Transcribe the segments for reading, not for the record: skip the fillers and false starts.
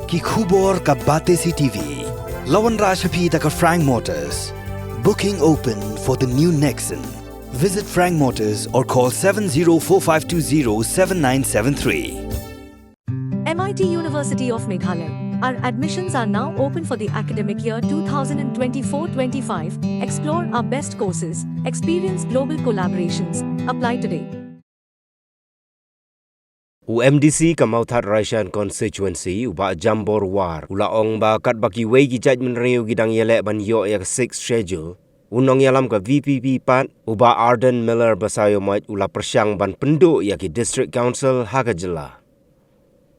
ki khubor ka bate si TV. Lawan Rashapi taka Frank Motors. Booking open for the new Nexon. Visit Frank Motors or call 7045207973. MIT University of Meghalaya. Our admissions are now open for the academic year 2024-25. Explore our best courses, experience global collaborations. Apply today. UMDC Kamautat Raishan constituency uba Jambor war ulaong ba kat baki wegi judgment reu gidang yelek ban yo yak 6 schedule unong yalam ka VPP pat uba Ardent Miller basayo mait ula persyang ban Pynduh yaki district council hagajela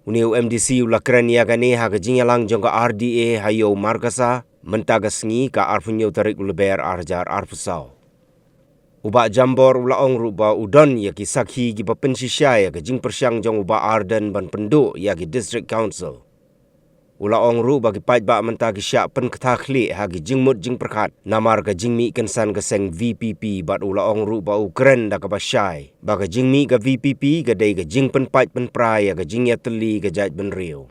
uni UMDC ula keren yakani hagajingalang jongka RDA hayo markasa mentagasngi ka arpunyo tarik uleber arjar arpusau uba Jambor ulaong ruba udon yaki sakhi gi papensisya ya jing persyang jong uba Ardent ban Pynduh yaki district council ulaong ruba gi pajba mentagi syak pen ketakhli hagi jingmut jing perkat namar ga jingmi kensan ga seng VPP bat ulaong ruba ukren da ka basyai ba ga jingmi ga VPP ga dai ga jing pen paj pen prai ga jing ya teli ga jaj ben riu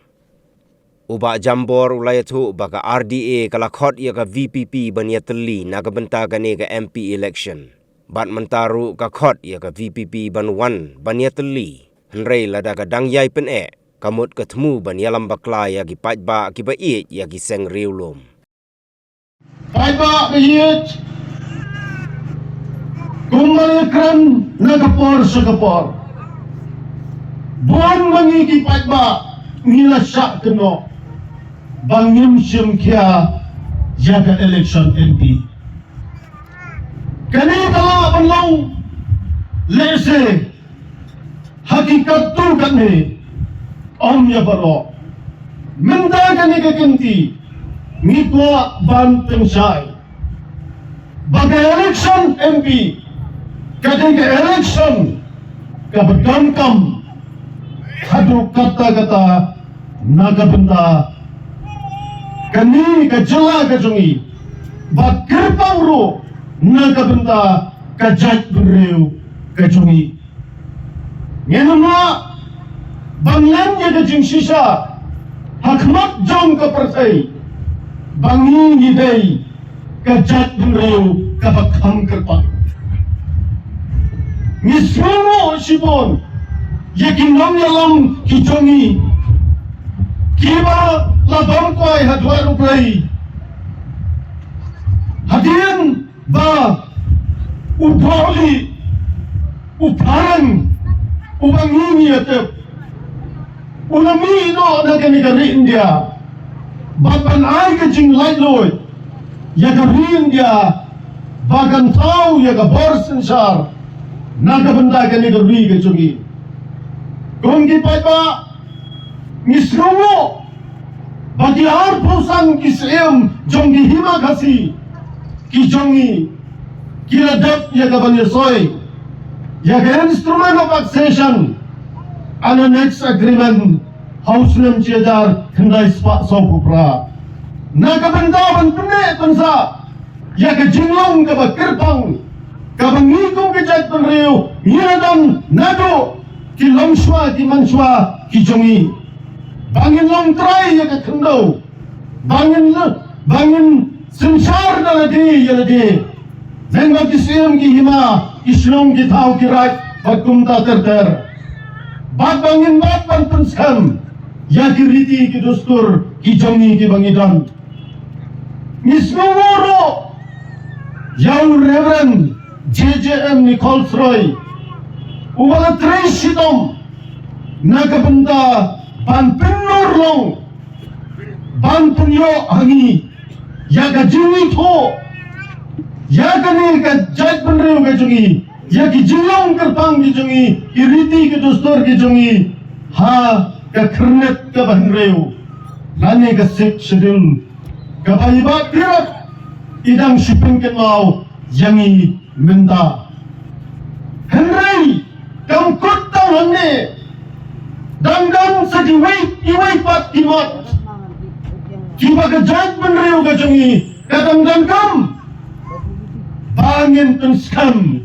uba Jambor ulayatu ba ga RDA kala khot ya ga VPP ban ya teli na ga benta ga ne ga MP election bat mentaru ka khot ya ka VPP ban wan ban ya teli henrei lada ka dang yai pen kamut ketemu ban yalam bakla ya gi pajba ki ba it ya gi seng riulum pajba bihit kumbali kran nagapor sagapor bon mangi ki pajba nila syak keno bangim sim kya jaga election MP kani kala banlong lese hakikat tu kani om ya baro minta kani kekinti ngikwa ban pensai bagai election MP kani ke election kabagangkam hadu kata-kata nagabenda kani kajela kajongi bakirpang ro nagabenda kajat bereu kajungi ngenama banglan ya kajing sisa hakmat jong ka partai bangi ngidai kajat bereu kabakham kerpang ngisromo sibon yakin nom yalam kijongi kiba labang kwai hadwar uplay hadian ba upoli uparang ubangingi atep ulami no naganigari India bagan ay kajing lailoy yagari India bagan tau yaga borsensar nagabanda ganigari kajungi gonggi paipa misromo bagi arpusan kisem jonggi hima kasi kijongi kiradap yaga banyesoy yaga instrument of accession and the next agreement house nem chejar khandai spa sopupra nagabanda ban pune pansa yaga jinglong ka bakirpang ka bangikong ka jat panreu yiradam nado ki longshwa ki manshwa ki jongi bangin long try yaga khandau bangin संसार नलदे यलदे नंगा किस्म की हिमा इस्लाम की थाव की रात बकुमता तरतर बात पंतंस्कम या की रीति की दुस्तूर की जंगी की बंगिदन इसमें याउ रेवरन JJM निकोल्स रॉय उवाला त्रेशितम नगबंदा ban Pynduh long ban punyo hangi yaga jingi tho yaga ne ka jaj ban reu ga jungi yagi jinglong kerpang ki jungi iriti ki dostor ki jungi ha ka khurnet ka ban reu lane ka sik shedul ka baiba tirak idang shipping ke mau yangi menda henrei kam kutta hanne dangdang sadiwai iwai pat kimat kiba ka jaj ban reu ga jungi kadang kam bangin penskam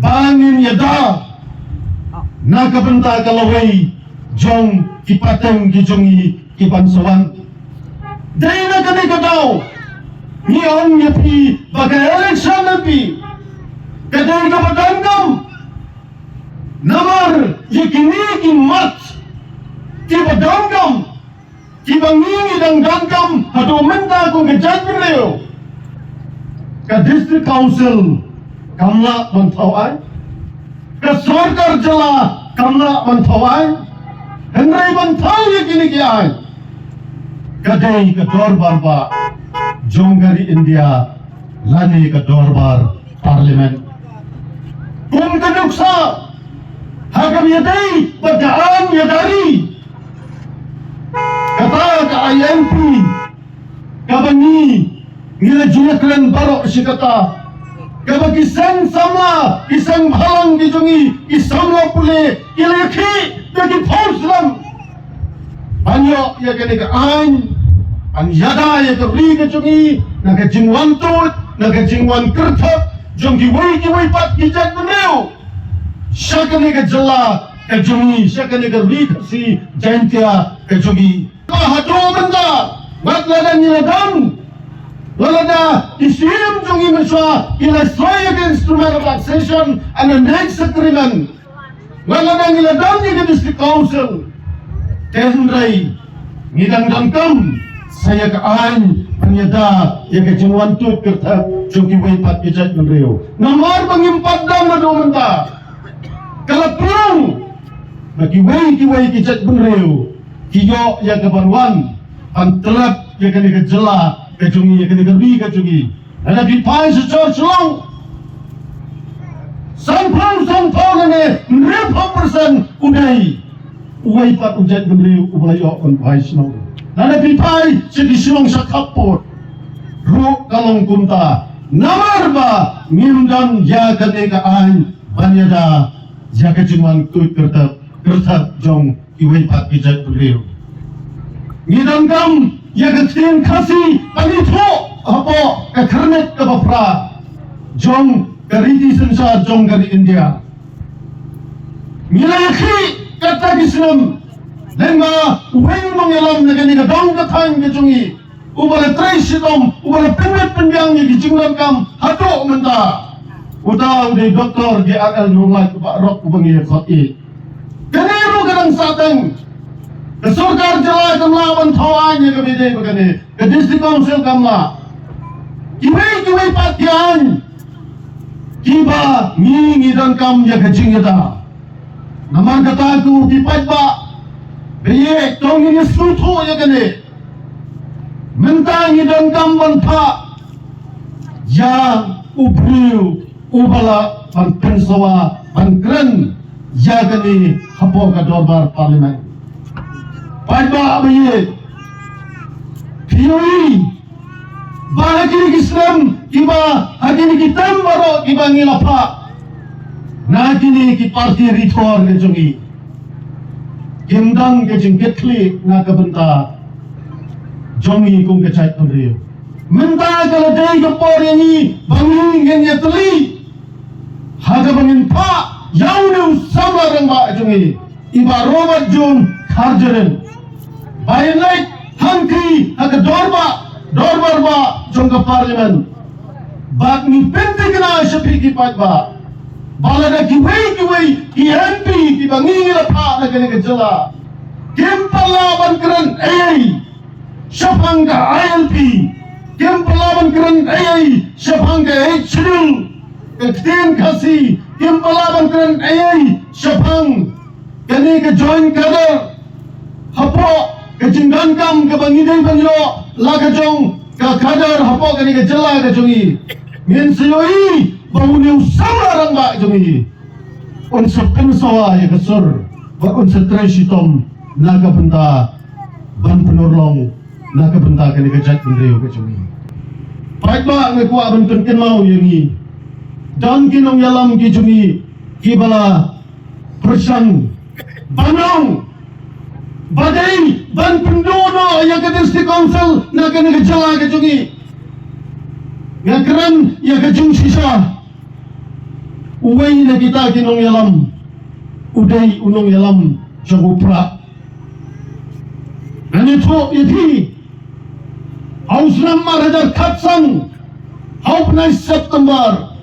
bangin yada nakabenta kalawai jong pateng jongi bansuan. Dai na kani kadau. Ni on pi bagai election pi. Kadai ka badangam. Namar yekini ki mat. Ki badangam. Ki bangingi dang dangam hadu menta ko ngejat beliau. Ka district council kamla mentawai. Ka sarkar jala kamla mentawai. Henry mentau yekini ki ai. Kadai ka dorbar ba Jonggari India lani ka dorbar parlimen. Kum kaduksa hagam yadai badaan yadari. Kata ka IMP kabangi ngila junakran barok si kata kabag isang sama isang halang gijungi isang pule ilaki dagi force lang banyo ya kani ka ang yada ya ka riga jungi naga jingwan tut naga jingwan kertap jungi wai pat gijat beneu syakani ka jala ka jungi syakani ka riga si jantia ka jungi hadu menda matlada niladam walada isim jungi meswa ila strike instrument of taxation and the next agreement walada niladam ni ke district council tenrai ngidang dangkam saya kaan penyada ya ke jingwan tut kerta jungi wai pat gijat menreo namar pengimpat dam hadu menda kalapung bagi wai gijat menreo kiyo ya kebaruan antelap ya kena kejela kejungi ya kena geri kejungi ada di pai secor celong sampau nene 100% udai uai pat ujat gembri ubalayo on pai snow ada di pai sedi silong sakapot ru kalong kunta namar ba ngimdan ya kena kaan banyada ya kejuman tut kertap jong iwai pat ijat beliau. Ngidam kam ya ketin kasi panito apa kernet ke bapra jong kariti sensa jong dari India. Ngilaki kata Islam lengma uweng mengelam negani kadang katang kejungi ubala traisidom ubala penbiang di jinglan kam hatu menta udah doktor JRL Nurlat Pak Rok ubangi khoti. Kenero kadang sateng kesurkar jala kamla bantuannya ke bide begini ke district council kamla kiwai patian kiba ngingi dan kam ya kecing yata namar kata aku kipat ba beye tong ini sutu ya kene mentangi dan kam banta ya ubriu ubala pensawa pankren ya kene hapo ka dorbar parlimen Pajba abaye Piyoi Bahagi Islam Kiba Hagini kitam baro Kiba ngilapa Nagini ki parti ritual ke jungi Kimdang ke jing getli na kabenta Jongi kung kecait nuriyo Menta kalau day kapor yani Banging yang teli Haga bangin pa Yaunu sama rengba jungi Iba romat jun Karjaren By night, hungry, aga dorbar ba, jongka parlimen. Bak ni penting na siya pikipag ba. Bala na kiway, ki MP, ki bangingil pa na ganigajala. Kimpalaban keren siya pangka ILP. Kimpalaban keren siya pangka HDL. Kaktin kasi, kimpalaban keren siya pang ganigaj-join kader. Hapo kejinggan kam ke bangiday banyo lakajong ka kadar hapo kani ke jela ke jungi min siyoi bahuni usamarang ba jungi unsur pensawa ya kesur wa unsur tresitom naga benda ban penurlong naga benda kani ke jat bendeo ke jungi baik ba ngai Kwah bentun Kynnoh yangi dan kinong yalam ki jungi kibala persang banong Badai ban Pynduh yang ke district council na kena kejala ke jungi. Ngakran ya ke jung sisa. Uway na kita kinong yalam. Uday unong yalam jangupra. so iti Ausram Maharajar Khatsang Haupnai September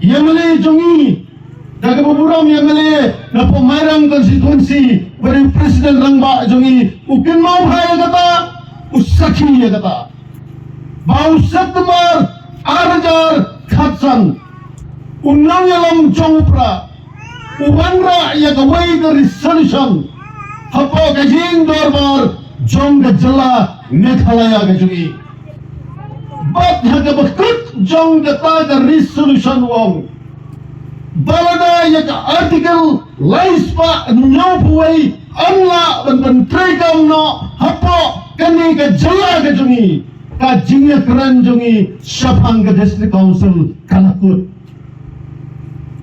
Yamale Jongi Daga Baburam Yamale na Pumairang constituency beri Presiden Rangba Jongi Ukin mau hai kata Usaki kata Bau September Arajar Khatsang Unang yalam Jongpra Uwanra Yakawai the resolution Hapo Kajing Dorbar Jong Gajala Meghalaya Gajungi But Hagabakut Jong Gata resolution wong Balada Yaka article Laispa Nyopuway Anla Menteri Kamno Hapo Kani Gajala Gajungi Kajingnya Keran Jungi Syapang ke District Council Kalakut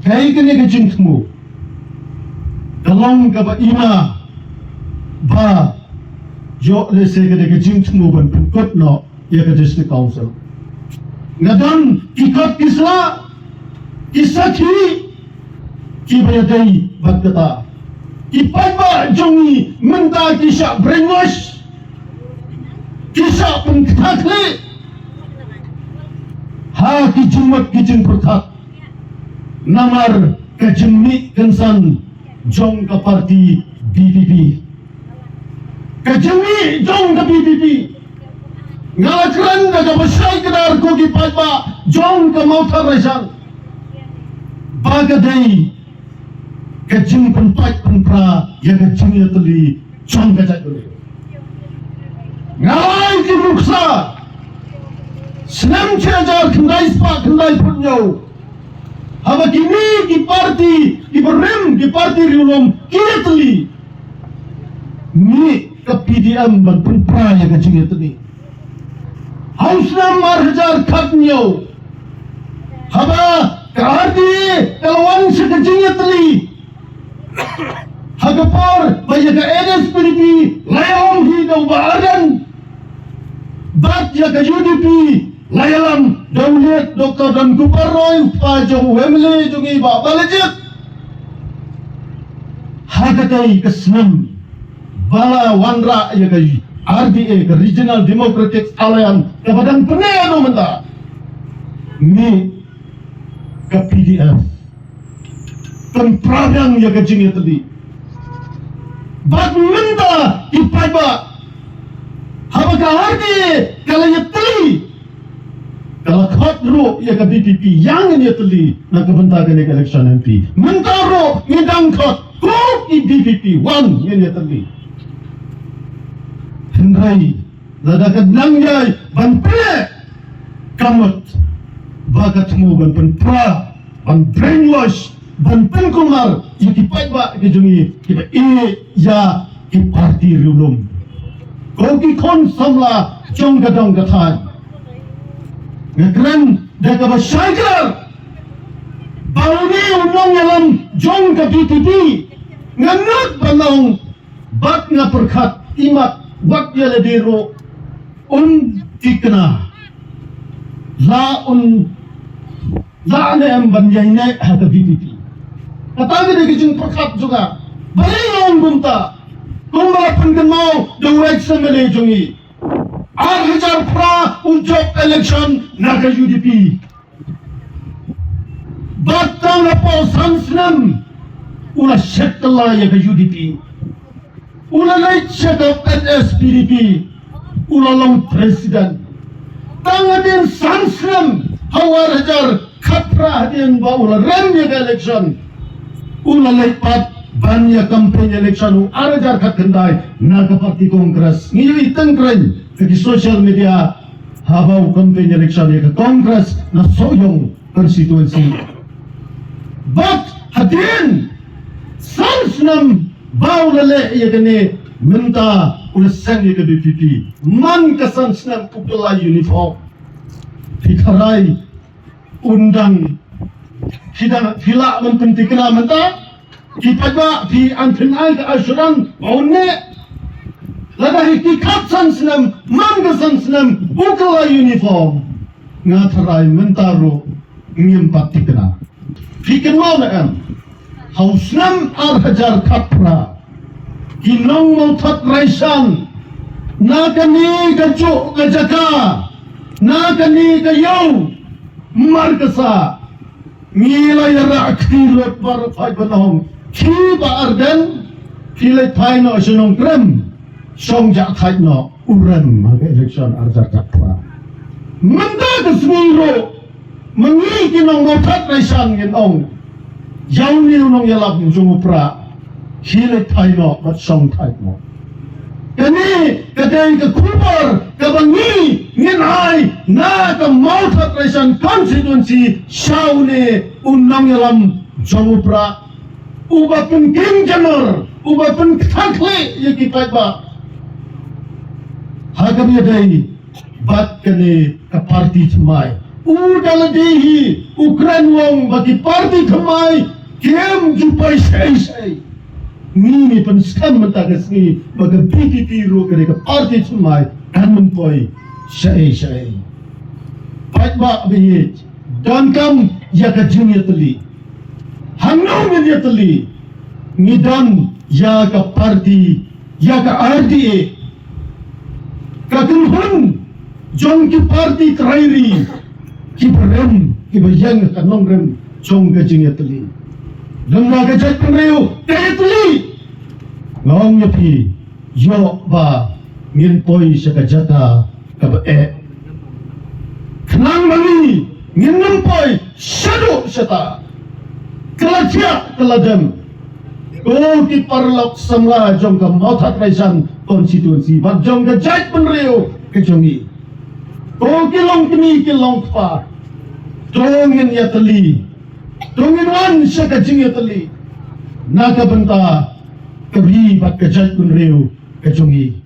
Kaya kini Kajing Temu Dalong Kaba Ina Ba Jok lese ke Kajing Temu Ban Pengkut no Ya ke District Council Ngadan Ikut kisah Kisah kiri Kibayadai Bagkata Ipagba Jungi Menta kisah brainwash Kisah pengkatakli Ha kijumat kijing perkat Namar kajemik kensan Jong ke parti BPP Kajemik jong ke BPP Ngalakran daga besai kedar kogi pagba Jong ke mautar resan Bagadai Kajeng penpat penpra Ya kajeng ya tuli Jong kajak tuli Ngalai ki ruksa Senam cajar kendai spak kendai punyo Haba kini ki parti Ki berem ki parti riulom Kini teli Ni ke PDM ban penpra ya kajeng ya tuli Hausna marhajar katnyo Haba Kahati Kalawan sekajeng ya teli Hagapor Baya ka NSPDP Layong hidaw ba Ardent Bat ya ka UDP Layalam Dauliat Dr. Dan Kuparoy Pajong Wemley Jungi ba Balajit Hagatai kesenam Bala Wanra ya ka RDA ke Regional Democratic Alliance Kepadang Penero menta Ni ke PDF Penperadang ya ka jingnya tadi Bat menta Ipaiba Habaka hardi Kalanya teli Kalau khotro ya ka BPP Yang ini teli Nak kebentakan ya ka election MP Mentaro Ngidang khot Kuk i BPP One ini teli Hendrai Ladakan langyay Banpile Kamut Bagat mu ban penpra Ban brainwash Ban pengkumar Yang kipaiba Kejungi Kipa ya Ki parti riulum Kogi kon samla Jong gadong gatay Ngakran Daga basyaigar Bauni unong yalam Jong ka BTP Ngangat banong Bat nga perkat Imat Wak ya ledero Tikna La ne am banyay hada BTP Kataga de kijing perkat juga Bayang bunta Kumbala penggemau Dawag sa Malejungi Arhajar pra Ujok election Naga UDP Batang na po Sansnam Ula setala ya ka UDP Ula light set of NSPDP Ula long president Tanga din Sansnam Hawar hajar Katra din ba ula rem ya ka election Ula light pat Banya campaign election Arajar kat kendai Naga parti kongres Ngayon itengkren Kaki social media Habaw campaign election Ya ka kongres Na soyong constituency But hadin Sansnam Baw lale Ya kani Minta Ulasang ya ka BPP Man ka sansnam Pupila uniform Pikaray Undang Hila mempentikna Minta Kipagba di antinay ka asyurang maune lada hikikat sansnam manga sansnam bukala uniform nga taray mentaro ngimpat Fikin mo na em hausnam arhajar kapra kinong mo tat raisan nakani kacuk kajaka, nakani kayau, markasa, ngilai rak kilot barfai banong, kiba Ardent, kilai thai no senong krem, song jak thai no uran mag election arjar kakwa. Menda kesmiro, mengi kinong motat raisan ngin ong, jauh ni unong yalap jumupra, kilai thai no mat song thai no. Kani kadang ke kubar kabangi nginai na ke motat raisan konstitusi saune unong yalam jumupra. Uba pun king janor, uba pun takle yaki paiba. Hagam yadai bat kene ke parti thamai. Udala dehi Ukraine wong bagi parti thamai kem jupai sei. Mini pun skam mentakas ni bagi PPP ro kene ke parti thamai kan mempoi sei. Paiba bihi dan kam ya ke junior teli. Hanong ni teli ngidan ya ka parti ya ka RDA ka kunhun jong ki parti trairi ki berem ki bayang ka nongrem jong ka jing teli lengga ka jat penreu teli ngong yapi yo ba ngin poi sa ka jata ka ba knang mani ngin nampoi shado shata kelajak keladem ki parlok samla jong ka motat raisan konstitusi bat jong ka jat penreu ke jongi ki long kini ki long pa dongin ya teli dongin wan sa ka jing ya teli naka benta keri bat ka jat penreu ke jongi